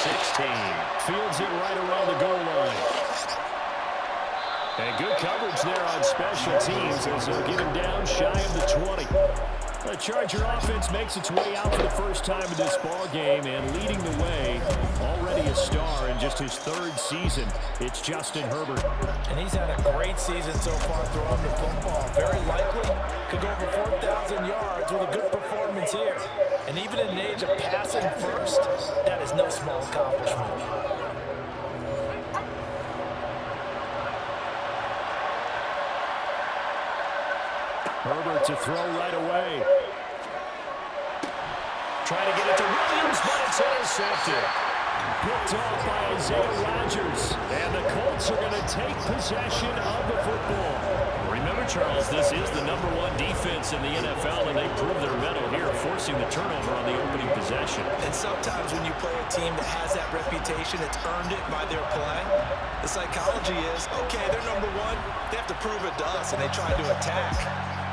16. Fields it right around the goal line. And good coverage there on special teams as they'll get him down shy of the 20. The Charger offense makes its way out for the first time in this ball game, and leading the way, already a star in just his third season, it's Justin Herbert. And he's had a great season so far throwing the football. Very likely could go over 4,000 yards with a good performance here. And even in an age of passing first, that is no small accomplishment. Herbert to throw right away. Trying to get it to Williams, but it's intercepted. Picked off by Isaiah Rodgers. And the Colts are going to take possession of the football. Remember, Charles, this is the #1 defense in the NFL, and they prove their mettle here, forcing the turnover on the opening possession. And sometimes when you play a team that has that reputation, it's earned it by their play. The psychology is, okay, they're #1. They have to prove it to us, and they try to attack.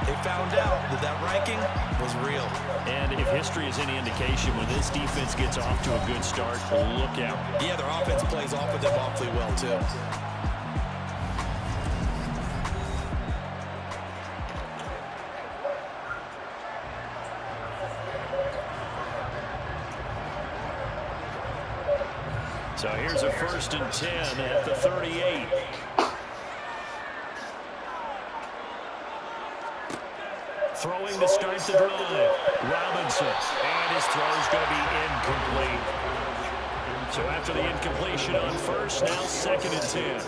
They found out that that ranking was real. And if history is any indication, when this defense gets off to a good start, look out. Yeah, their offense plays off of them awfully well, too. So here's a 1st and 10 at the 38. Throwing to start the drive. Robinson. And his throw is going to be incomplete. So after the incompletion on first, now 2nd and 10.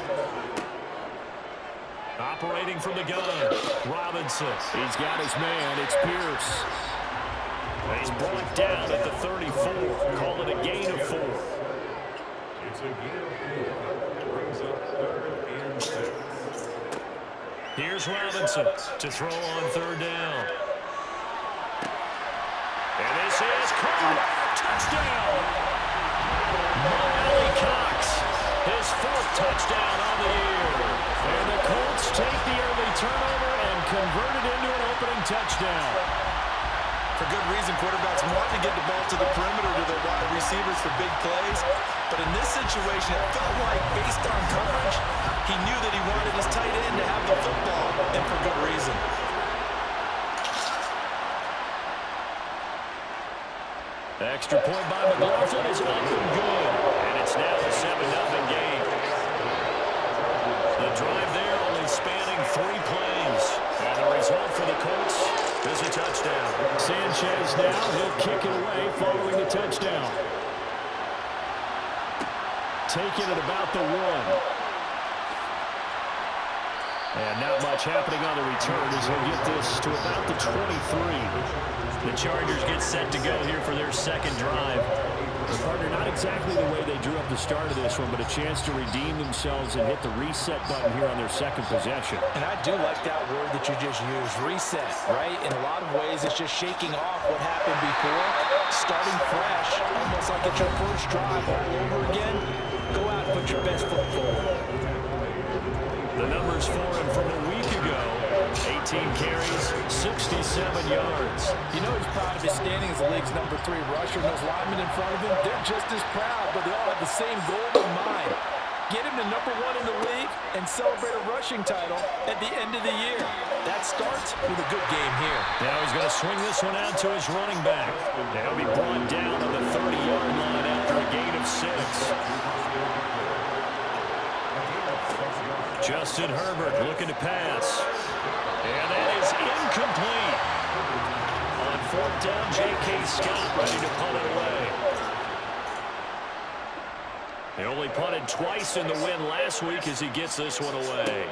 Operating from the gun. Robinson. He's got his man. It's Pierce. And he's brought down at the 34. Call it a gain of 4. It's a gain of 4. Brings up 3rd and 6. Here's Robinson to throw on 3rd down. And this is caught. Touchdown. Mo Alie-Cox, his 4th touchdown on the year. And the Colts take the early turnover and convert it into an opening touchdown. For good reason, quarterbacks want to get the ball to the perimeter to their wide receivers for big plays. But in this situation, it felt like, based on coverage, he knew that he wanted his tight end to have the football, and for good reason. Extra point by McLaughlin is up and good. And it's now a 7-0 game. The drive there only spanning 3 plays. And the result for the Colts is a touchdown. Sanchez now, he'll kick it away following the touchdown. Taking it about the 1. And not much happening on the return as he'll get this to about the 23. The Chargers get set to go here for their 2nd drive. Partner, not exactly the way they drew up the start of this one, but a chance to redeem themselves and hit the reset button here on their 2nd possession. And I do like that word that you just used, reset, right? In a lot of ways, it's just shaking off what happened before, starting fresh, almost like it's your first drive all over again. Go out and put your best foot forward. The numbers for him from a week ago, 18 carries, 67 yards. You know he's proud of his standing as the league's #3 rusher. And those linemen in front of him, they're just as proud, but they all have the same goal in mind. Get him to #1 in the league and celebrate a rushing title at the end of the year. That starts with a good game here. Now he's going to swing this one out to his running back. He'll be brought down on the 30-yard line after a gain of 6. Justin Herbert looking to pass. And that is incomplete. On 4th down, J.K. Scott ready to punt it away. They only punted twice in the win last week as he gets this one away.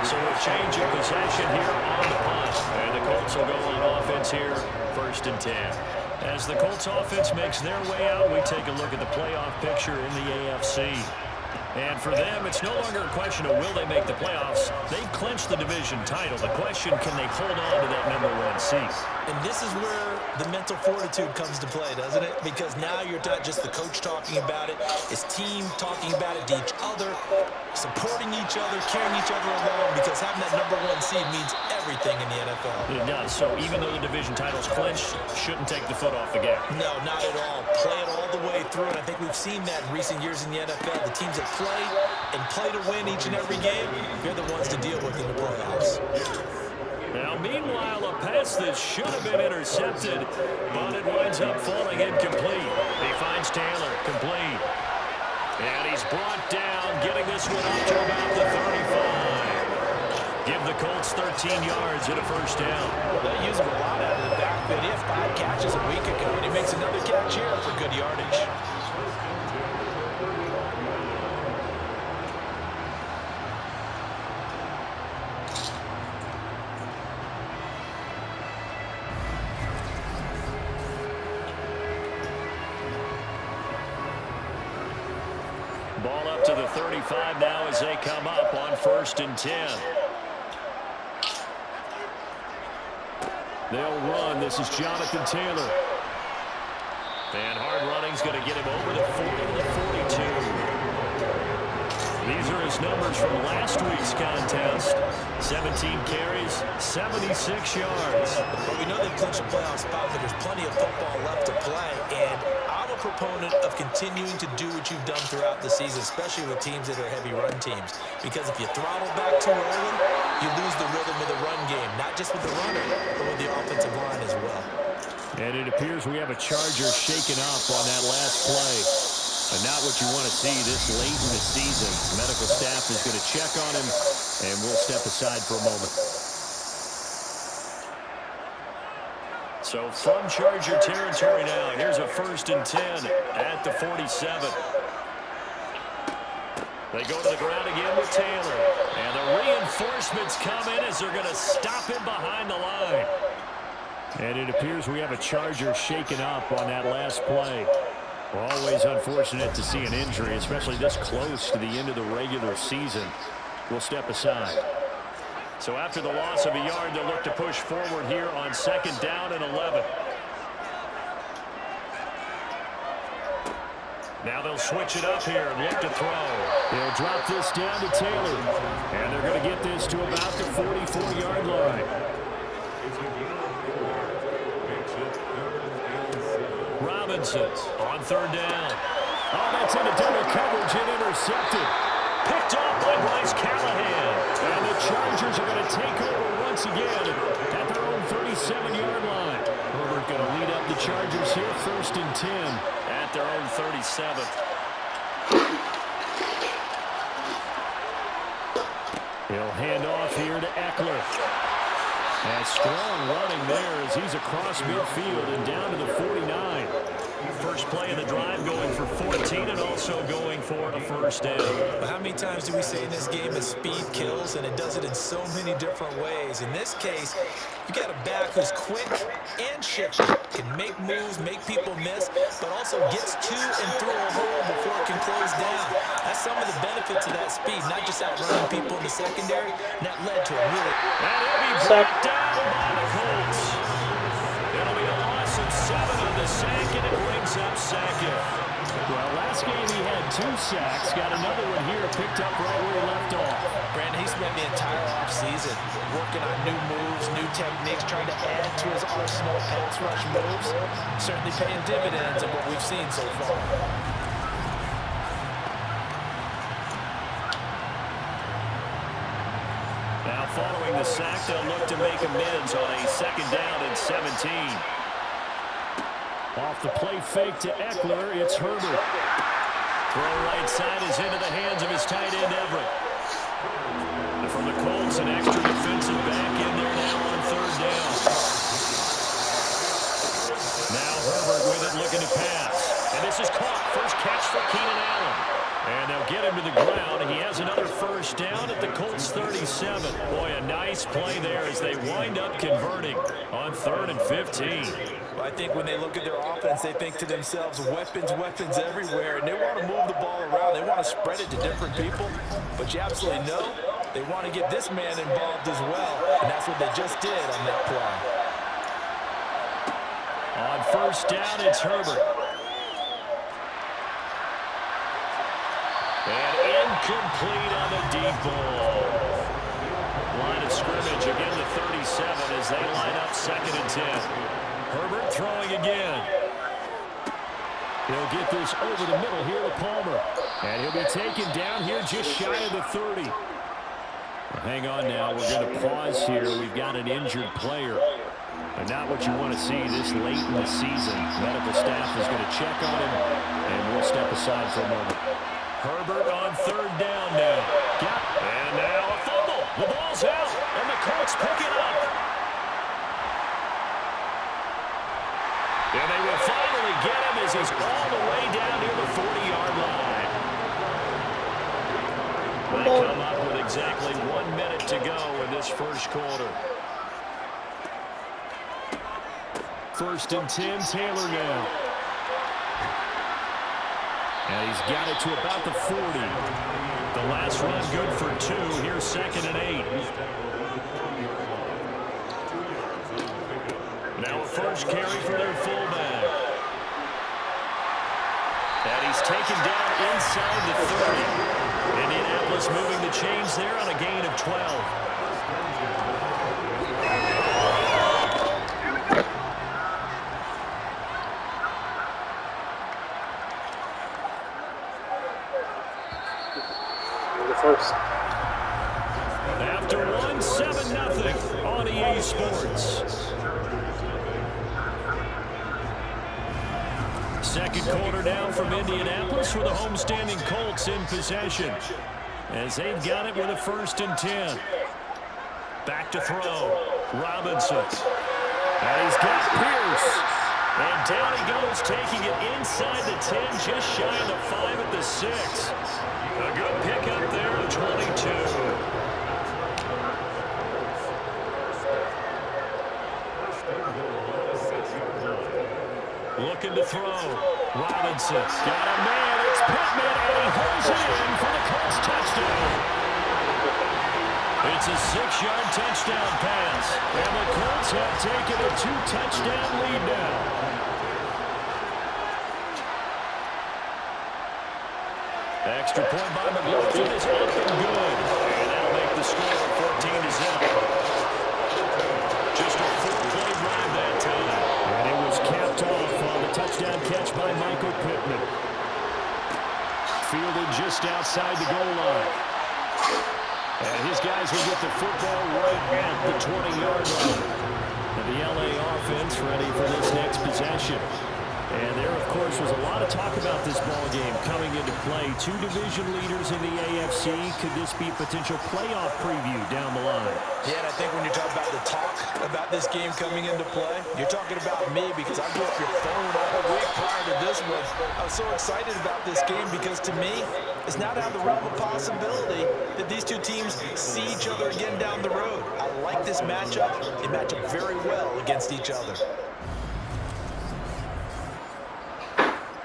So a change of possession here on the punt. And the Colts will go on offense here, 1st and 10. As the Colts offense makes their way out, we take a look at the playoff picture in the AFC. And for them, it's no longer a question of will they make the playoffs. They've clinched the division title. The question, can they hold on to that #1 seed? And this is where the mental fortitude comes to play, doesn't it? Because now you're not just the coach talking about it, it's team talking about it to each other, supporting each other, carrying each other along, because having that #1 seed means everything in the NFL. It does. So even though the division title's clinched, shouldn't take the foot off the gas. No, not at all. Play it all the way through, and I think we've seen that in recent years in the NFL. The teams that play and play to win each and every game, they're the ones to deal with in the playoffs. Now, meanwhile, a pass that should have been intercepted, but it winds up falling incomplete. He finds Taylor, complete. And he's brought down, getting this one up to about the 35. Give the Colts 13 yards and a first down. Well, they use him a lot out of the backfield. He had 5 catches a week ago, and he makes another catch here for good yardage. Ball up to the 35 now as they come up on 1st and 10. They'll run. This is Jonathan Taylor. And hard running's going to get him over the 40 to the 42. These are his numbers from last week's contest. 17 carries, 76 yards. But we know they've clinched a playoff spot, but there's plenty of football left to play. And I'm a proponent of continuing to do what you've done throughout the season, especially with teams that are heavy run teams. Because if you throttle back too early, you lose the rhythm of the run game, not just with the runner, but with the offensive line as well. And it appears we have a Charger shaken up on that last play. And not what you want to see this late in the season. The medical staff is going to check on him, and we'll step aside for a moment. So from Charger territory now, here's a 1st and 10 at the 47. They go to the ground again with Taylor. And the reinforcements come in as they're going to stop him behind the line. And it appears we have a Charger shaken up on that last play. Always unfortunate to see an injury, especially this close to the end of the regular season. We'll step aside. So after the loss of a yard, they'll look to push forward here on 2nd down and 11. Now they'll switch it up here and look to throw. They'll drop this down to Taylor. And they're going to get this to about the 44-yard line. Robinson on 3rd down. Oh, that's into double coverage and intercepted. Picked off by Bryce Callahan. And the Chargers are going to take over once again at their own 37-yard line. Herbert going to lead up the Chargers here, 1st and 10 at their own 37. He'll hand off here to Eckler. And strong running there as he's across midfield and down to the 49. First play of the drive going for 14 and also going for a first down. But how many times do we say in this game that speed kills, and it does it in so many different ways? In this case, you got a back who's quick and shifty, can make moves, make people miss, but also gets to and through a hole before it can close down. That's some of the benefits of that speed, not just outrunning people in the secondary, and that led to a really... And he'll be brought down by the Colts. It'll be a loss of 7 on the sack, and it brings up Sackett. Well, last game he had 2 sacks. Got another one here picked up right where he left off. Brandon, he spent the entire offseason working on new moves, new techniques, trying to add to his arsenal of pass rush moves. Certainly paying dividends in what we've seen so far. Now following the sack, they'll look to make amends on a 2nd down and 17. Off the play fake to Eckler, it's Herbert. Throw right side is into the hands of his tight end Everett. And from the Colts, an extra defensive back in there now on 3rd down. Now Herbert with it, looking to pass. And this is caught. First catch for Keenan Allen. And they'll get him to the ground. He has another first down at the Colts 37. Boy, a nice play there as they wind up converting on 3rd and 15. Well, I think when they look at their offense, they think to themselves, weapons, weapons everywhere. And they want to move the ball around. They want to spread it to different people. But you absolutely know they want to get this man involved as well. And that's what they just did on that play. first down, it's Herbert. And incomplete on the deep ball. Line of scrimmage, again the 37 as they line up 2nd and 10. Herbert throwing again. He'll get this over the middle here to Palmer. And he'll be taken down here just shy of the 30. Well, hang on now. We're going to pause here. We've got an injured player. And not what you want to see this late in the season. Medical staff is going to check on him, and we'll step aside for a moment. Herbert on 3rd down now. And now a fumble. The ball's out, and the Colts pick it up. And they will finally get him as he's all the way down near the 40-yard line. They come up with exactly 1 minute to go in this first quarter. 1st and 10, Taylor now. And he's got it to about the 40. The last run good for 2. Here's 2nd and 8. Now a first carry for their fullback. And he's taken down inside the 30. Indianapolis moving the chains there on a gain of 12. After 1, 7-0 on EA Sports. Second quarter now from Indianapolis with the homestanding Colts in possession. As they've got it with a 1st and 10. Back to throw. Robinson. And he's got Pierce. And down he goes, taking it inside the 10, just shy of the 5 at the 6. A good pickup there at 22. Looking to throw. Robinson got a man. It's Pittman, and he holds it in for the Colts touchdown. It's a 6-yard touchdown pass. And the Colts have taken a 2-touchdown lead now. Extra point by McLaughlin is up and good. And that'll make the score 14-0. Just a 4-play drive that time. And it was capped off on the touchdown catch by Michael Pittman. Fielded just outside the goal line. And his guys will get the football right at the 20-yard line. And the LA offense ready for this next possession. And there, of course, was a lot of talk about this ball game coming into play. 2 division leaders in the AFC. Could this be potential playoff preview down the line? Yeah, and I think when you're talking about the talk about this game coming into play, you're talking about me because I grew up your phone all week prior to this one. I was so excited about this game because, to me, it's not out of the realm of possibility that these two teams see each other again down the road. I like this matchup. They match up very well against each other.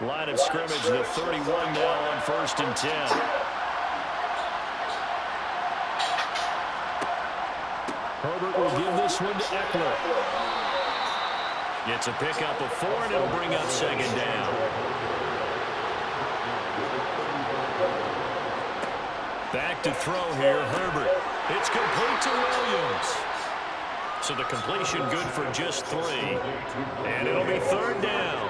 Line of scrimmage, the 31 now on 1st and 10. Herbert will give this one to Eckler. Gets a pickup of 4, and it'll bring up 2nd down. Back to throw here, Herbert. It's complete to Williams. So the completion good for just 3. And it'll be 3rd down.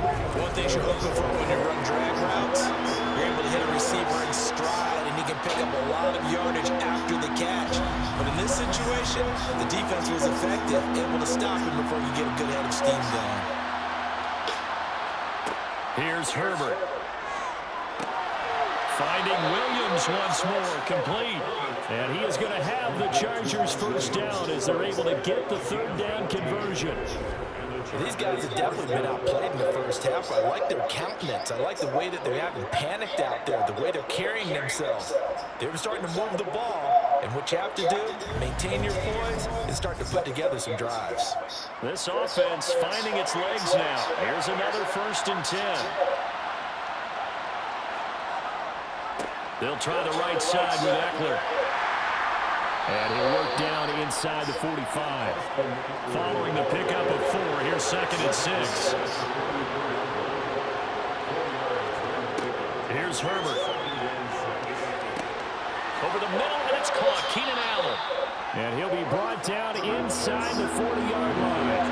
One thing you're looking for when you run drag routes, you're able to hit a receiver in stride, and he can pick up a lot of yardage after the catch. But in this situation, the defense was effective, able to stop him before you get a good head of steam going. Here's Herbert. Finding Williams once more, complete. And he is going to have the Chargers first down as they're able to get the 3rd down conversion. These guys have definitely been outplayed in the first half. I like their countenance. I like the way that they haven't panicked out there, the way they're carrying themselves. They're starting to move the ball, and what you have to do, maintain your poise and start to put together some drives. This offense finding its legs now. Here's another 1st and 10. They'll try the right side with Eckler. And he'll work down inside the 45. Following the pickup of 4, here's 2nd and 6. Here's Herbert. Over the middle, and it's caught. Keenan Allen. And he'll be brought down inside the 40-yard line.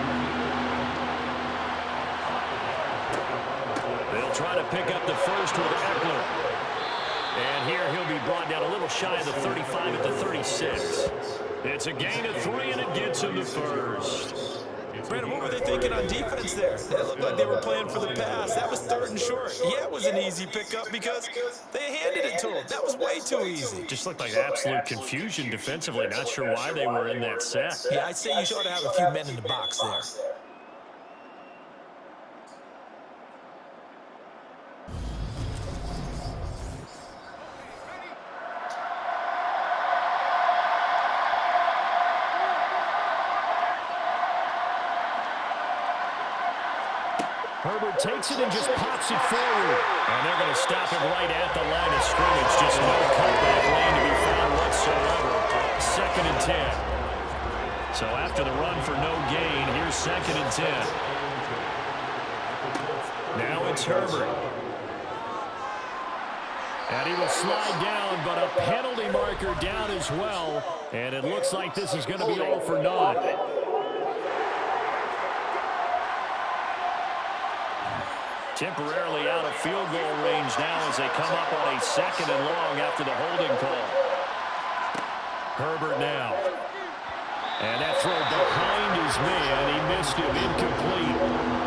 They'll try to pick up the first with Eckler. And here he'll be brought down a little shy of the 35 at the 36. It's a gain of 3, and it gets him the first. Brandon, what were they thinking on defense there? It looked like they were playing for the pass. That was 3rd and short. Yeah, it was an easy pickup because they handed it to him. That was way too easy. Just looked like absolute confusion defensively. Not sure why they were in that set. Yeah, I'd say you should have a few men in the box there. Herbert takes it and just pops it forward. And they're going to stop him right at the line of scrimmage. Just no cutback lane to be found whatsoever. 2nd and 10. So after the run for no gain, here's 2nd and 10. Now it's Herbert. And he will slide down, but a penalty marker down as well. And it looks like this is going to be all for naught. Temporarily out of field goal range now as they come up on a 2nd and long after the holding call. Herbert now. And that throw behind his man. He missed him, incomplete.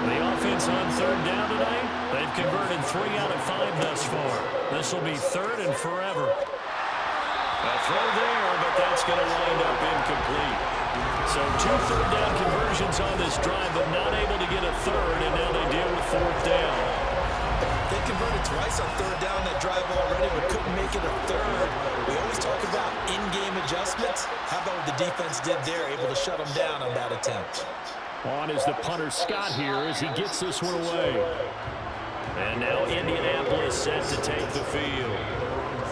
The offense on 3rd down tonight, they've converted 3 out of 5 thus far. This will be 3rd and forever. A throw there, but that's going to wind up incomplete. So 2 3rd down conversions on this drive, but not able to get a 3rd, and now they deal with 4th down. They converted twice on 3rd down that drive already, but couldn't make it a 3rd. We always talk about in-game adjustments. How about what the defense did there, able to shut them down on that attempt? On is the punter Scott here as he gets this one away. And now Indianapolis set to take the field.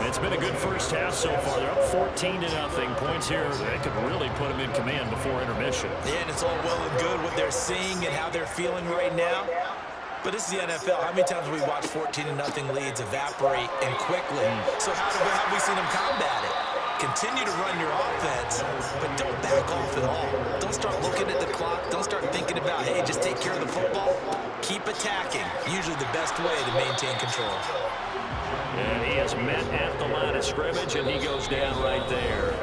It's been a good first half so far. They're up 14-0. Points here, they could really put them in command before intermission. Yeah, and it's all well and good what they're seeing and how they're feeling right now. But this is the NFL. How many times have we watched 14-0 leads evaporate and quickly? So how have we seen them combat it? Continue to run your offense, but don't back off at all. Don't start looking at the clock. Don't start thinking about, hey, just take care of the football. Keep attacking. Usually the best way to maintain control. And he is met at the line of scrimmage, and he goes down right there.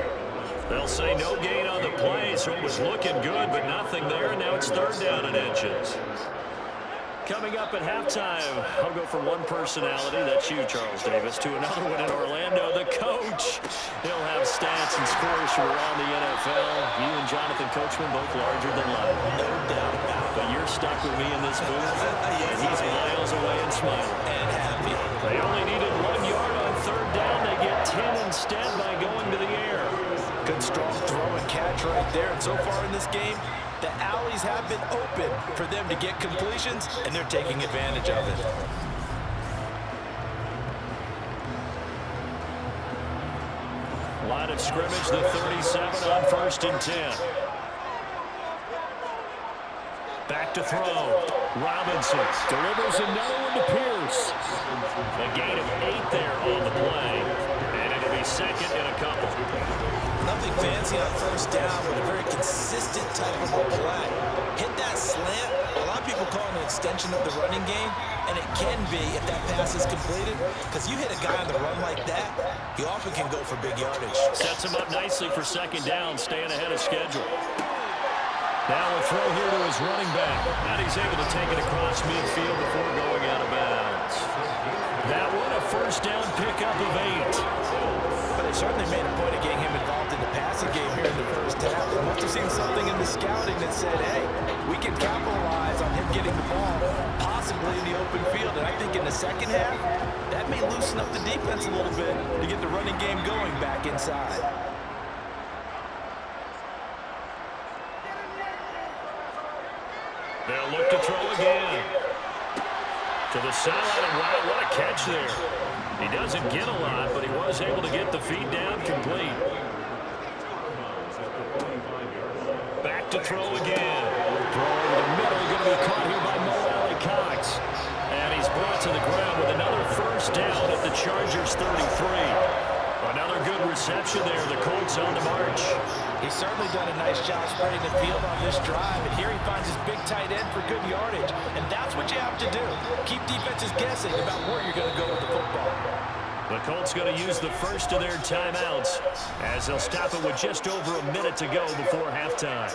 They'll say no gain on the play, so it was looking good, but nothing there, and now it's 3rd down and inches. Coming up at halftime, I'll go from one personality, that's you, Charles Davis, to another one in Orlando, the coach. He'll have stats and scores from around the NFL. You and Jonathan Coachman both larger than life. No doubt about it. But you're stuck with me in this booth, and he's miles away and smiling. And happy. They only needed 1 yard on 3rd down. They get 10 instead by going to the air. Good strong throw and catch right there. And so far in this game, the alleys have been open for them to get completions, and they're taking advantage of it. Line of scrimmage, the 37 on 1st and 10. Back to throw. Robinson delivers another one to Pierce. A gain of 8 there on the play. And it'll be 2nd and a couple. Nothing fancy on 1st down, but a very consistent type of a play. Hit that slant. A lot of people call it an extension of the running game, and it can be if that pass is completed, because you hit a guy on the run like that, he often can go for big yardage. Sets him up nicely for 2nd down, staying ahead of schedule. Now a throw here to his running back. And he's able to take it across midfield before going out of bounds. That one, a 1st down pickup of 8. But they certainly made a point of getting him involved in the passing game here in the 1st half. They must have seen something in the scouting that said, hey, we can capitalize on him getting the ball, possibly in the open field. And I think in the 2nd half, that may loosen up the defense a little bit to get the running game going back inside. They'll look to throw again. To the sideline, and wow, what a catch there. He doesn't get a lot, but he was able to get the feed down complete. to throw again. Throw over the middle, going to be caught here by Mo Alley-Cox. And he's brought to the ground with another first down at the Chargers 33. Another good reception there. The Colts on the march. He's certainly done a nice job spreading the field on this drive, and here he finds his big tight end for good yardage. And that's what you have to do. Keep defenses guessing about where you're going to go with the football. The Colts going to use the first of their timeouts as they'll stop it with just over a minute to go before halftime.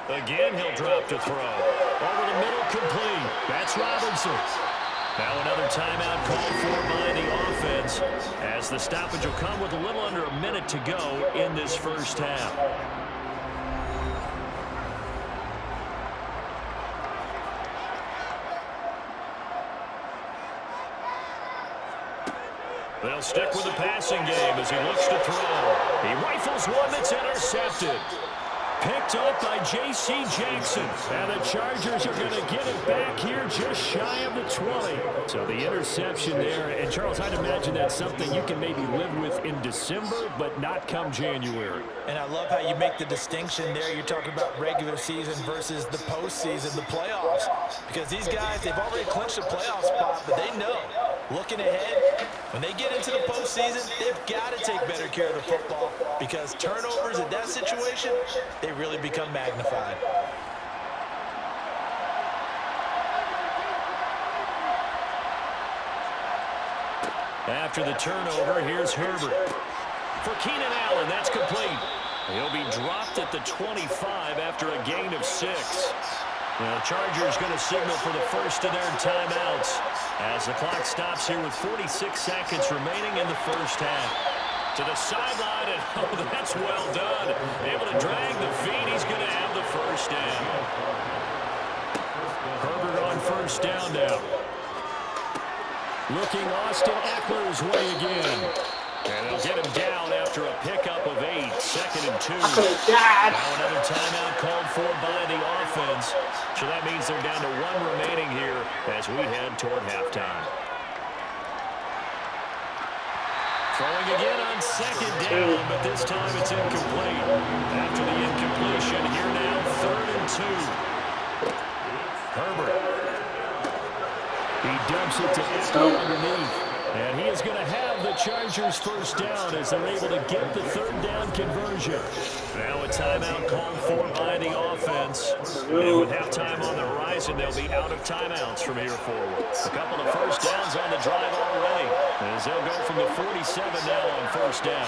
Again, he'll drop to throw. Over the middle, complete. That's Robinson. Now another timeout called for by the offense as the stoppage will come with a little under a minute to go in this first half. They'll stick with the passing game as he looks to throw. He rifles one that's intercepted. Picked up by J.C. Jackson. And the Chargers are going to get it back here just shy of the 20. So the interception there. And, Charles, I'd imagine that's something you can maybe live with in December, but not come January. And I love how you make the distinction there. You're talking about regular season versus the postseason, the playoffs. Because these guys, they've already clinched a playoff spot, but they know, looking ahead, when they get into the postseason, they've got to take better care of the football because turnovers in that situation, they really become magnified. After the turnover, here's Herbert. For Keenan Allen, that's complete. He'll be dropped at the 25 after a gain of 6. The Chargers going to signal for the first of their timeouts as the clock stops here with 46 seconds remaining in the first half. To the sideline, and oh, that's well done. Able to drag the feet. He's going to have the first down. Herbert on first down now. Looking Austin Eckler's way again. And they'll get him down after a pickup of 8, 2nd and 2. Now another timeout called for by the offense. So that means they're down to 1 remaining here as we head toward halftime. Throwing again on 2nd down, but this time it's incomplete. After the incompletion, here now 3rd and 2. Herbert. He dumps it to Eckler underneath. And he is going to have the Chargers first down as they're able to get the 3rd down conversion. Now a timeout called for by the offense. And with halftime on the horizon, they'll be out of timeouts from here forward. A couple of first downs on the drive already as they'll go from the 47 now on first down.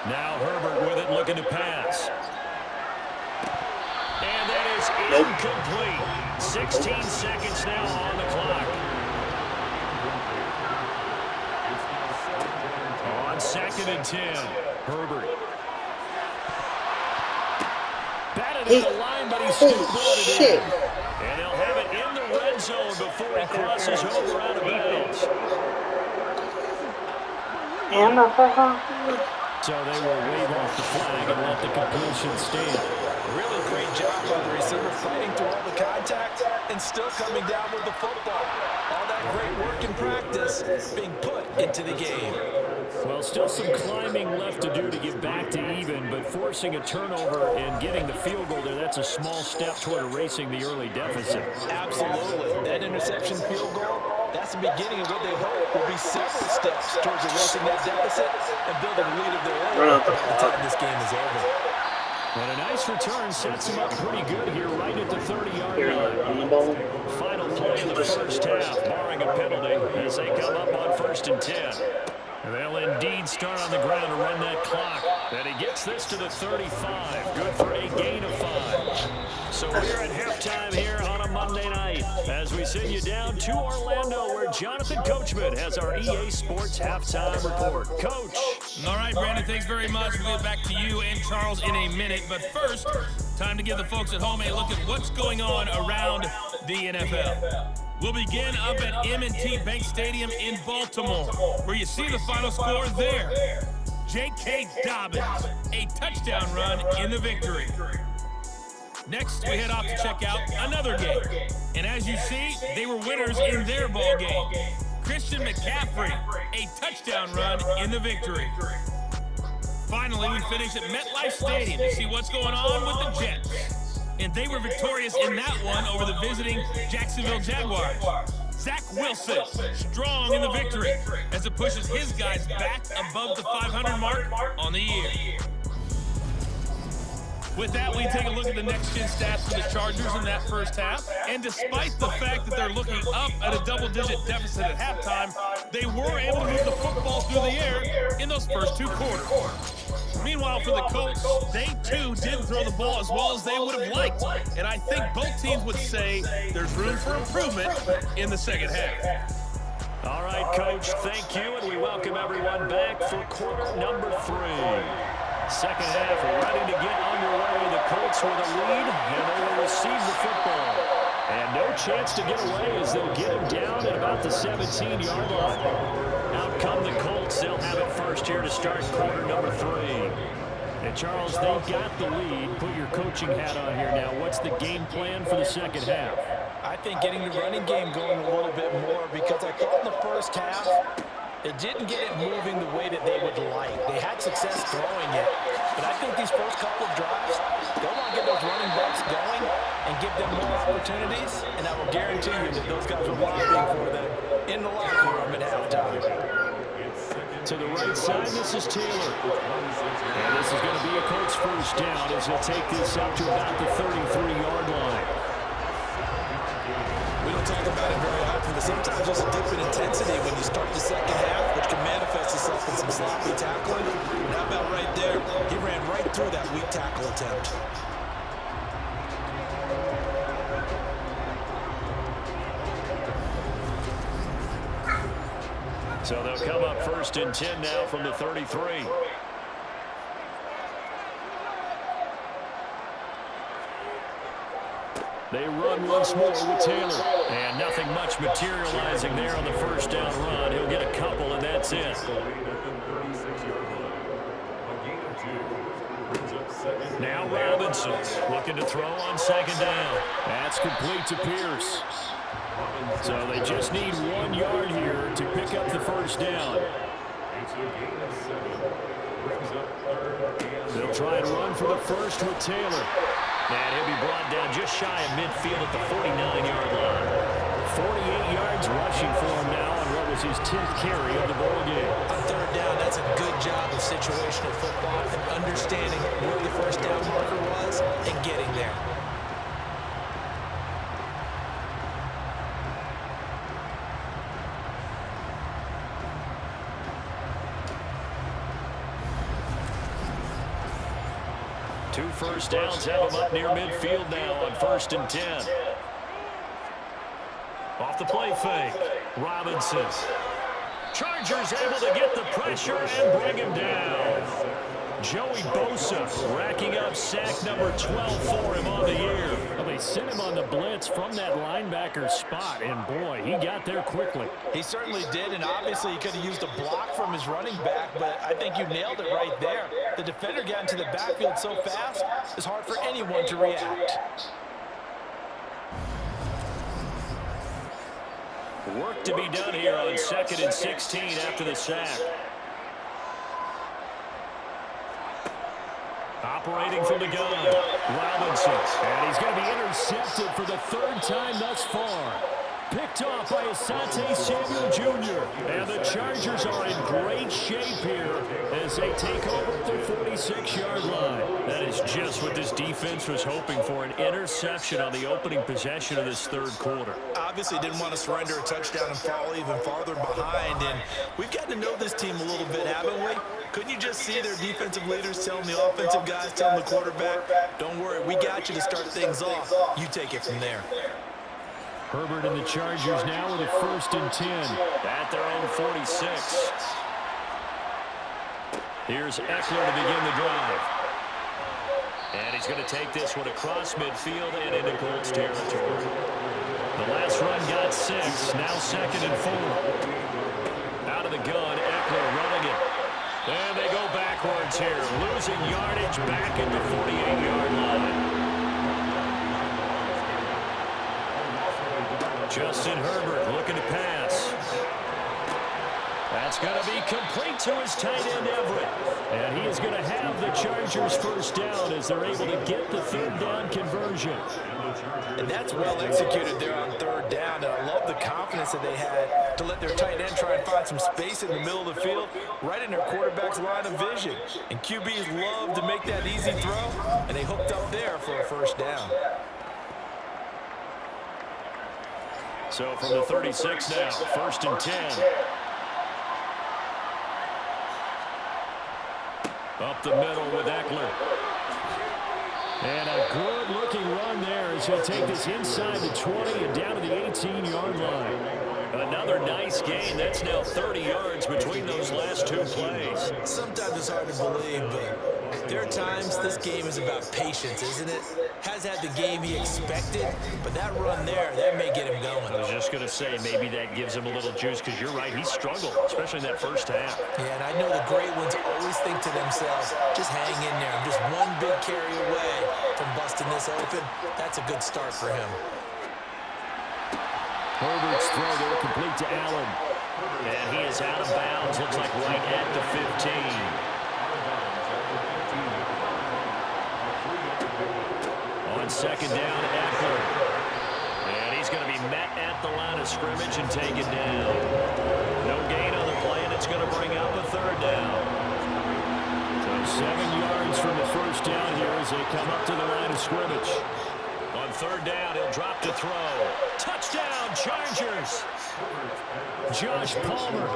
Now Herbert with it looking to pass. And that is incomplete. 16 seconds now on the clock. On 2nd and 10, Herbert. Batted at the line, but he still brought it in. And he'll have it in the red zone before he crosses over out of bounds. So they will wave off the flag and let the completion stand. Really great job by the receiver fighting through all the contact and still coming down with the football. All that great work in practice being put into the game. Well, still some climbing left to do to get back to even, but forcing a turnover and getting the field goal there, that's a small step toward erasing the early deficit. Absolutely. That interception field goal, that's the beginning of what they hope will be several steps towards erasing that deficit and building a lead of their own by the time this game is over. And a nice return sets them up pretty good here right at the 30-yard line. Final play in the first half, barring a penalty, as they come up on 1st and 10. And they'll indeed start on the ground to run that clock. And he gets this to the 35. Good for a gain of 5. So we're at halftime here on a Monday night as we send you down to Orlando where Jonathan Coachman has our EA Sports halftime report. Coach. All right, Brandon, thanks very much. We'll get back to you and Charles in a minute. But first, time to give the folks at home a look at what's going on around the NFL. We'll begin up at M&T Bank Stadium in Baltimore, where you see the final score there. J.K. Dobbins, a touchdown run in the victory. Next, we head off to check out another game. And as you see, they were winners in their ball game. Christian McCaffrey, a touchdown run in the victory. Finally, we finish at MetLife Stadium to see what's going on with the Jets. And they were victorious in that one over the visiting Jacksonville Jaguars. Zach Wilson, strong in the victory as it pushes his guys back above the 500 mark on the year. With that, we take a look at the next-gen stats for the Chargers in that first half. And despite the fact that they're looking up at a double-digit deficit at halftime, they were able to move the football through the air in those first two quarters. Meanwhile, for the Colts, they too didn't throw the ball as well as they would have liked. And I think both teams would say there's room for improvement in the second half. All right, Coach, thank you, and we welcome everyone back for quarter number 3. Second half ready to get underway. The Colts with a lead, and they will receive the football. And no chance to get away as they'll get him down at about the 17-yard line. Out come the Colts. They'll have it first here to start quarter number 3. And Charles, they've got the lead. Put your coaching hat on here now. What's the game plan for the second half? I think getting the running game going a little bit more, because I thought in the first half, it didn't get it moving the way that they would like. They had success throwing it. But I think these first couple of drives, they want to get those running backs going and give them more opportunities. And I will guarantee you that those guys are lobbying for them in the locker room at halftime. To the right side, this is Taylor. And this is going to be a Colts first down as he'll take this up to about the 33-yard line. We don't talk about it very often, but sometimes there's a dip in intensity when you start the second half, which can manifest itself in some sloppy tackling. And how about right there? He ran right through that weak tackle attempt. So they'll come up first and 10 now from the 33. They run once more with Taylor. And nothing much materializing there on the first down run. He'll get a couple, and that's it. Now Robinson looking to throw on second down. That's complete to Pierce. So they just need 1 yard here to pick up the first down. They'll try and run for the first with Taylor. And he'll be brought down just shy of midfield at the 49-yard line. 48 yards rushing for him now on what was his 10th carry of the ball game. On third down, that's a good job of situational football and understanding where the first down marker was and getting there. Two first downs have him up near midfield now on first and 10. Off the play fake. Robinson. Chargers able to get the pressure and bring him down. Joey Bosa racking up sack number 12 for him on the year. Well, they sent him on the blitz from that linebacker spot, and boy, he got there quickly. He certainly did, and obviously he could have used a block from his running back, but I think you nailed it right there. The defender got into the backfield so fast, it's hard for anyone to react. Work to be done here on 2nd and 16 after the sack. Operating from the gun, Robinson. And he's going to be intercepted for the 3rd time thus far. Picked off by Asante Samuel Jr. And the Chargers are in great shape here as they take over the 46-yard line. That is just what this defense was hoping for, an interception on the opening possession of this 3rd quarter. Obviously didn't want to surrender a touchdown and fall even farther behind, and we've gotten to know this team a little bit, haven't we? Couldn't you just see their defensive leaders telling the offensive guys, telling the quarterback, don't worry, we got you to start things off. You take it from there. Herbert and the Chargers now with a 1st and 10 at their own 46. Here's Eckler to begin the drive. And he's going to take this one across midfield and into Colts territory. The last run got 6, now 2nd and 4. Out of the gun, Eckler running it. And they go backwards here, losing yardage back at the 48-yard line. Justin Herbert looking to pass. It's going to be complete to his tight end, Everett. And he is going to have the Chargers first down as they're able to get the third down conversion. And that's well executed there on third down. And I love the confidence that they had to let their tight end try and find some space in the middle of the field, right in their quarterback's line of vision. And QBs love to make that easy throw, and they hooked up there for a first down. So from the 36 now, 1st and 10. Up the middle with Eckler. And a good-looking run there as he'll take this inside the 20 and down to the 18-yard line. Another nice gain. That's now 30 yards between those last two plays. Sometimes it's hard to believe, but there are times this game is about patience, isn't it? Has had the game he expected, but that run there, that may get him going. I was just going to say, maybe that gives him a little juice, because you're right, he struggled, especially in that first half. Yeah, and I know the great ones always think to themselves, just hang in there. I'm just one big carry away from busting this open. That's a good start for him. Herbert's throw there complete to Allen. And he is out of bounds, looks like right at the 15. On second down, Eckler. And he's going to be met at the line of scrimmage and taken down. No gain on the play, and it's going to bring up a third down. So 7 yards from the first down here as they come up to the line of scrimmage. On third down, he'll drop to throw. Touchdown, Chargers! Josh Palmer, a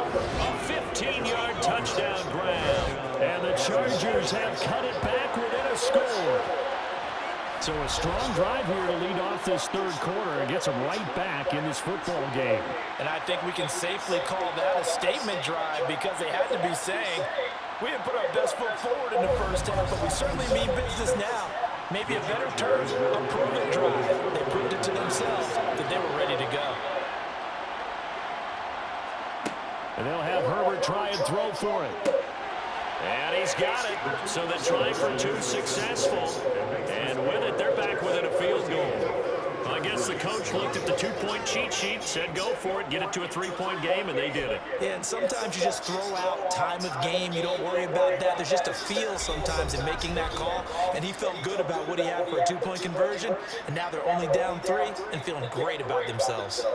15-yard touchdown grab. And the Chargers have cut it back within a score. So a strong drive here to lead off this third quarter and gets them right back in this football game. And I think we can safely call that a statement drive, because they had to be saying, we didn't put our best foot forward in the first half, but we certainly mean business now. Maybe a better term, a prove-it drive. They proved it to themselves that they were ready to go. And they'll have Herbert try and throw for it. And he's got it. So the try for two successful. And with it, they're back within a field goal. I guess the coach looked at the two-point cheat sheet, said go for it, get it to a three-point game, and they did it. Yeah, and sometimes you just throw out time of game. You don't worry about that. There's just a feel sometimes in making that call, and he felt good about what he had for a two-point conversion, and now they're only down 3 and feeling great about themselves.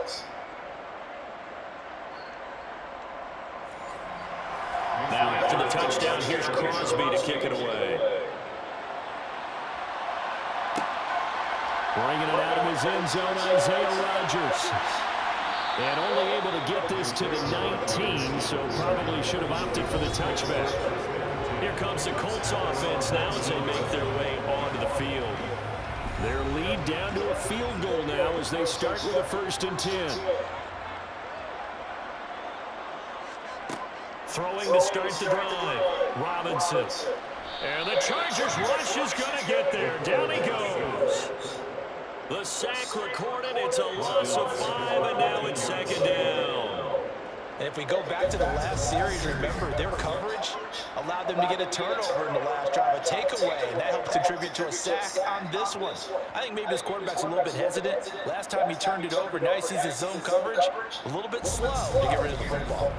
Now after the touchdown, here's Crosby to kick it away. Bringing it out of his end zone, Isaiah Rodgers. And only able to get this to the 19, so probably should have opted for the touchback. Here comes the Colts offense now as they make their way onto the field. Their lead down to a field goal now as they start with a 1st and 10. Throwing to start the drive. Robinson. And the Chargers rush is going to get there. Down he goes. The sack recorded. It's a loss of 5, and now it's 2nd down. And if we go back to the last series, remember, their coverage allowed them to get a turnover in the last drive, a takeaway, and that helped contribute to a sack on this one. I think maybe this quarterback's a little bit hesitant. Last time he turned it over, now he sees his zone coverage a little bit slow to get rid of the football.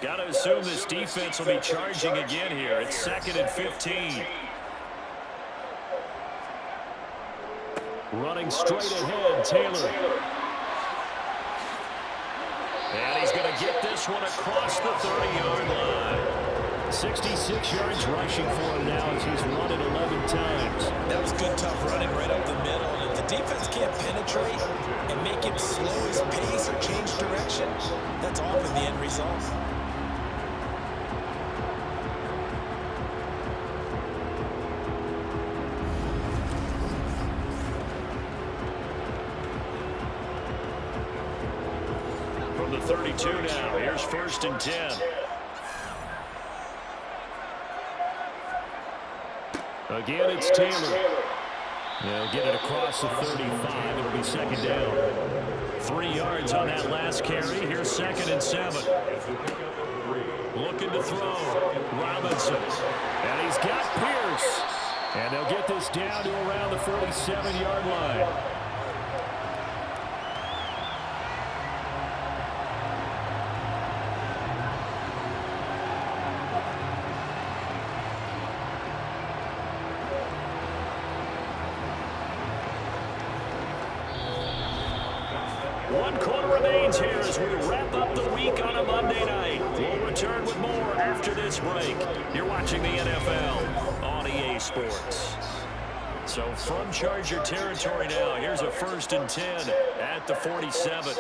Got to assume this defense will be charging again here. It's 2nd and 15. Running straight ahead, Taylor. And he's going to get this one across the 30-yard line. 66 yards rushing for him now as he's run it 11 times. That was good, tough running right up the middle. And if the defense can't penetrate and make him slow his pace or change direction, that's often the end result. From the 32 now, here's 1st and 10. Again, it's Taylor. They'll get it across the 35. It'll be 2nd down. 3 yards on that last carry. Here's 2nd and 7. Looking to throw. Robinson. And he's got Pierce. And they'll get this down to around the 47-yard line. One quarter remains here as we wrap up the week on a Monday night. We'll return with more after this break. You're watching the NFL on EA Sports. So from Charger territory now, here's a 1st and 10 at the 47.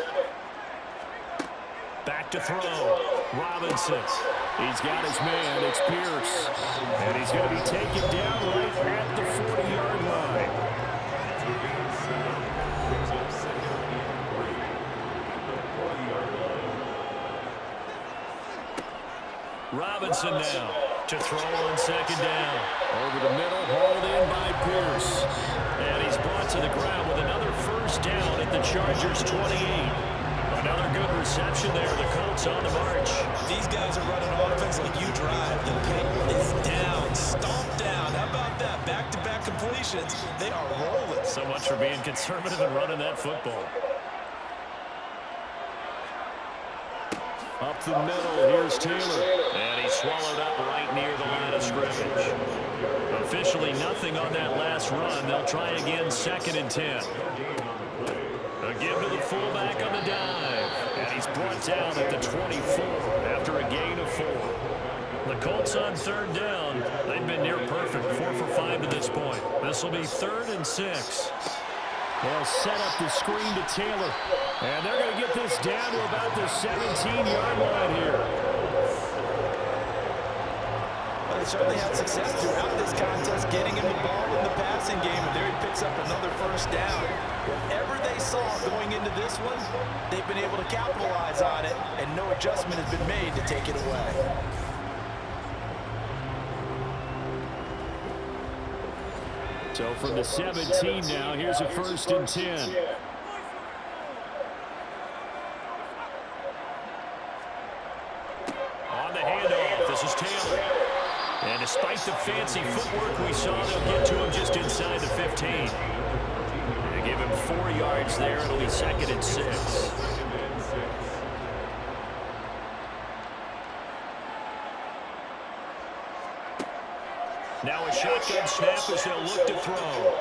Back to throw. Robinson. He's got his man. It's Pierce. And he's going to be taken down right at the 40-yard line. Robinson now to throw on 2nd down. Over the middle, hauled in by Pierce. And he's brought to the ground with another 1st down at the Chargers' 28. Another good reception there. The Colts on the march. These guys are running offense like you drive. The pin is down, stomped down. How about that? Back-to-back completions. They are rolling. So much for being conservative and running that football. Up the middle, here's Taylor. And he's swallowed up right near the line of scrimmage. Officially nothing on that last run. They'll try again, 2nd and 10. A give to the fullback on the dive. And he's brought down at the 24 after a gain of 4. The Colts on 3rd down. They've been near perfect, 4 for 5 to this point. This will be 3rd and 6. They'll set up the screen to Taylor. And they're going to get this down to about the 17-yard line here. Well, they certainly had success throughout this contest, getting him the ball in the passing game, and there he picks up another 1st down. Whatever they saw going into this one, they've been able to capitalize on it, and no adjustment has been made to take it away. So from the 17 now, here's a 1st and 10. On the handoff, this is Taylor. And despite the fancy footwork we saw, they'll get to him just inside the 15. They give him 4 yards there. It'll be 2nd and 6. Now a shotgun snap as they'll look to throw.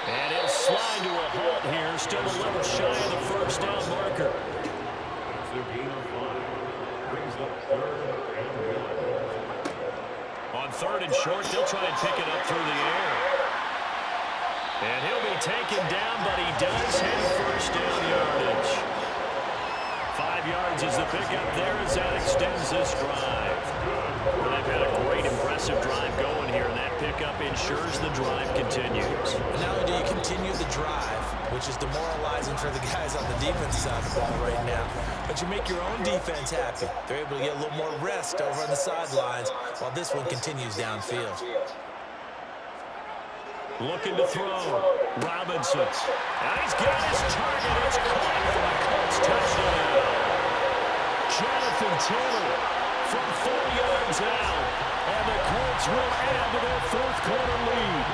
And he'll slide to a halt here. Still a little shy of the 1st down marker. On 3rd and short, they'll try and pick it up through the air. And he'll be taken down, but he does have 1st down yardage. 5 yards is the pickup there as that extends this drive. Well, they've had a great, impressive drive going here, and that pickup ensures the drive continues. And not only do you continue the drive, which is demoralizing for the guys on the defensive side of the ball right now, but you make your own defense happy. They're able to get a little more rest over on the sidelines while this one continues downfield. Looking to throw. Robinson. And he's got his target. It's caught for a Colts touchdown. Jonathan Taylor from 4 yards out. And the Colts will add to their 4th quarter lead.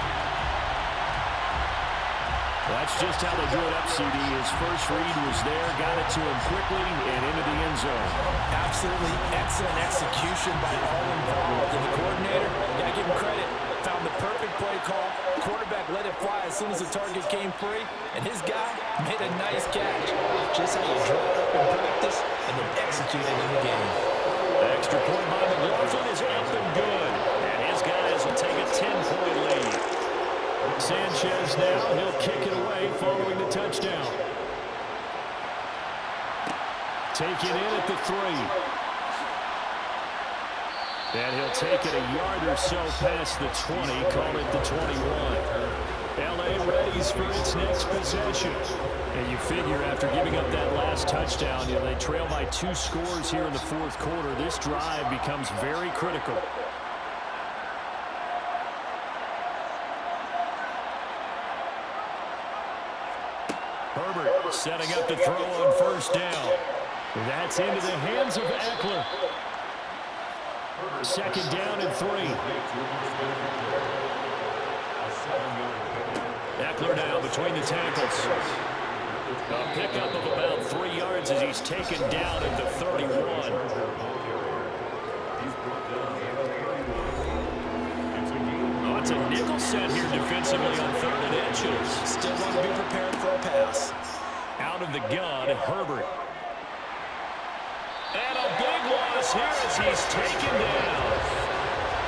That's just how they drew it up, CD. His first read was there, got it to him quickly, and into the end zone. Absolutely excellent execution by all involved. And the coordinator, got to give him credit, found the perfect play call. Quarterback let it fly as soon as the target came free, and his guy made a nice catch. Just how you draw it up in practice and then execute it in the game. The extra point by McLaughlin is up and good, and his guys will take a 10-point lead. Sanchez now, he'll kick it away following the touchdown. Take it in at the 3. And he'll take it a yard or so past the 20, call it the 21. L.A. readies for its next possession. And you figure after giving up that last touchdown, they trail by 2 scores here in the 4th quarter. This drive becomes very critical. Herbert setting up to throw on 1st down. That's into the hands of Eckler. 2nd down and 3. Eckler now between the tackles. A pickup of about 3 yards as he's taken down at the 31. On Wants a nickel set here defensively on 3rd and inches. Still want to be prepared for a pass. Out of the gun, Herbert. And a big loss here as he's taken down.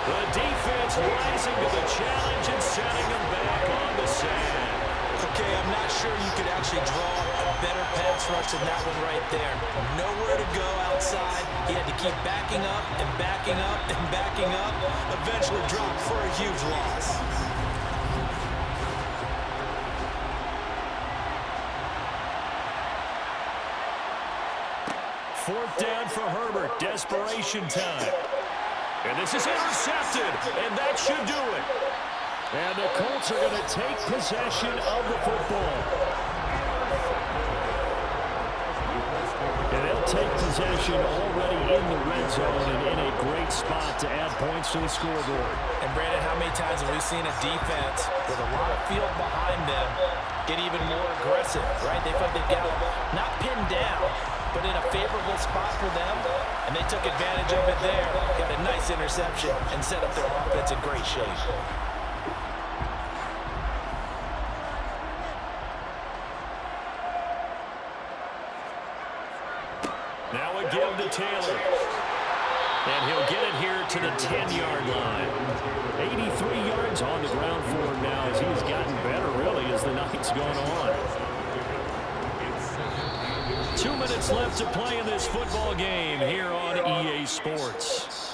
The defense rising to the challenge and setting him back on the sand. Okay, I'm not sure you could actually draw a better pass rush than that one right there. Nowhere to go outside. He had to keep backing up and backing up and backing up. Eventually dropped for a huge loss. Fourth down for Herbert. Desperation time. And this is intercepted, and that should do it. And the Colts are going to take possession of the football. And they'll take possession already in the red zone and in a great spot to add points to the scoreboard. And Brandon, how many times have we seen a defense with a lot of field behind them get even more aggressive, right? They felt they've got not pinned down, but in a favorable spot for them, and they took advantage of it there. Got a nice interception and set up their offense in great shape. Now a give to Taylor. And he'll get it here to the 10-yard line. 83 yards on the ground for him now as he's gotten better, really, as the night's gone on. 2 minutes left to play in this football game here on EA Sports.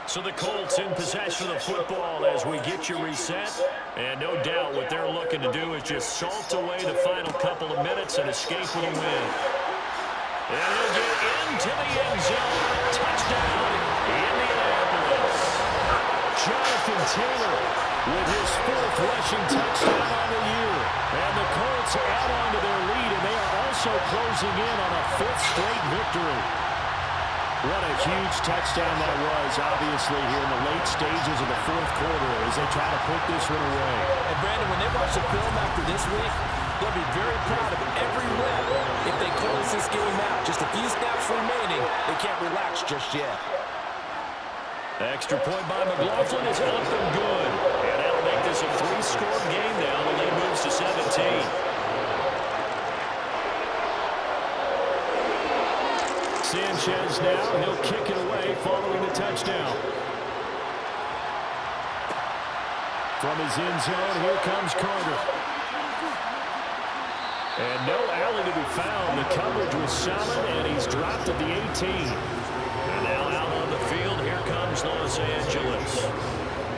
So the Colts in possession of the football as we get you reset. And no doubt what they're looking to do is just salt away the final couple of minutes and escape with a win. And he'll get into the end zone. Touchdown, Indianapolis. Jonathan Taylor with his 4th rushing touchdown on the year. And the Colts add on to their lead, and they are also closing in on a 5th straight victory. What a huge touchdown that was, obviously, here in the late stages of the 4th quarter as they try to put this one away. And Brandon, when they watch the film after this week, they'll be very proud of every rep if they close this game out. Just a few snaps remaining. They can't relax just yet. Extra point by McLaughlin is up and good. And that'll make this a 3-score game now. The lead moves to 17. Sanchez now, he'll kick it away following the touchdown. From his end zone, here comes Carter. And no alley to be found. The coverage was solid, and he's dropped at the 18. And now out on the field, here comes Los Angeles.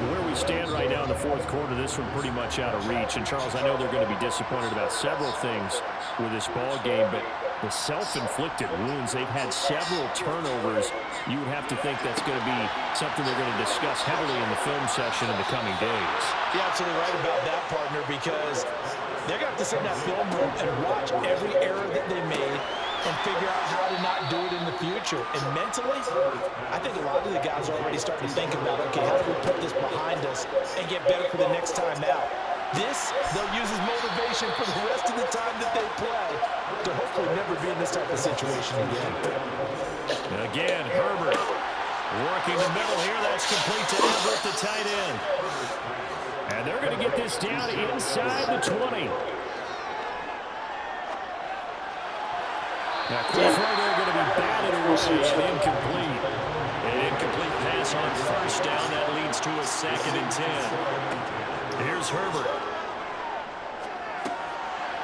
Where we stand right now in the 4th quarter, this one pretty much out of reach. And, Charles, I know they're going to be disappointed about several things with this ball game, but the self-inflicted wounds, they've had several turnovers. You would have to think that's going to be something they're going to discuss heavily in the film session in the coming days. You're absolutely right about that, partner, because they're going to have to sit in that film room and watch every error that they made and figure out how to not do it in the future. And mentally, I think a lot of the guys are already starting to think about, okay, how do we put this behind us and get better for the next time out? This, they'll use as motivation for the rest of the time that they play to hopefully never be in this type of situation again. And again, Herbert working the middle here. That's complete to Everett, the tight end. And they're going to get this down inside the 20. Now, quick throw, they're going to be batted away and incomplete. An incomplete pass on 1st down. That leads to a 2nd and 10. Here's Herbert.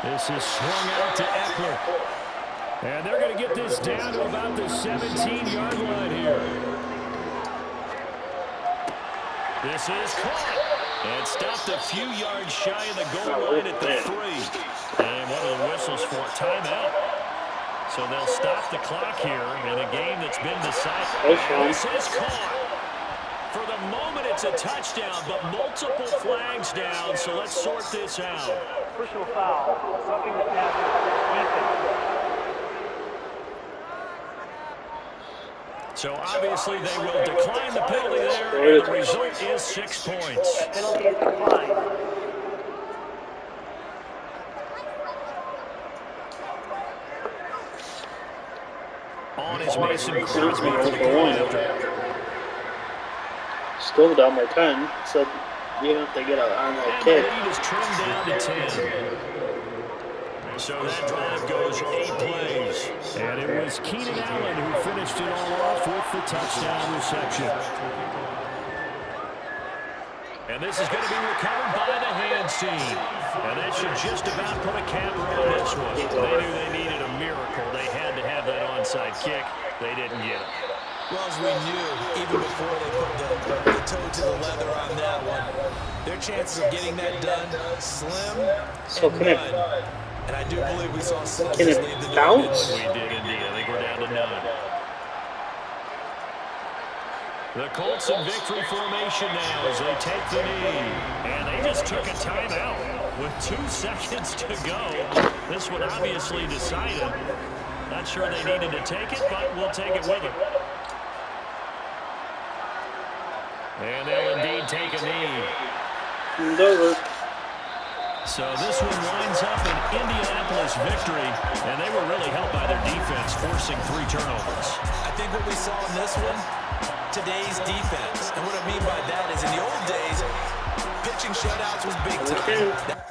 This is swung out to Eckler. And they're going to get this down to about the 17-yard line here. This is caught. And stopped a few yards shy of the goal line at the 3. And one of the whistles for timeout. So they'll stop the clock here in a game that's been decided. This is caught. For the moment, it's a touchdown, but multiple flags down, so let's sort this out. Personal foul, roughing the passer, So obviously they will decline the penalty there, and the result is 6 points. That penalty is declined. On is Mason Crosby for the point after. Still down by 10. So even if they get an onside And kick. the lead is trimmed down to 10. So that drive goes 8 plays. And it was Keenan Allen who finished it all off with the touchdown reception. And this is going to be recovered by the hands team. And that should just about put a camera on this one. They knew they needed a miracle. They had to have that onside kick. They didn't get it. Well, as we knew, even before they put the toe to the leather on that one, their chances of getting that done, slim So and can it- none. And I do believe we saw Slim Can just it leave the bounce? We did indeed. I think we're down to 9. The Colts in victory formation now as they take the knee. And they just took a timeout with 2 seconds to go. This one obviously decided. Not sure they needed to take it, but we'll take it with them. And they'll indeed take a knee. It's over. So this one winds up an Indianapolis victory, and they were really helped by their defense, forcing 3 turnovers. I think what we saw in this one, today's defense. And what I mean by that is in the old days, pitching shutouts was big time.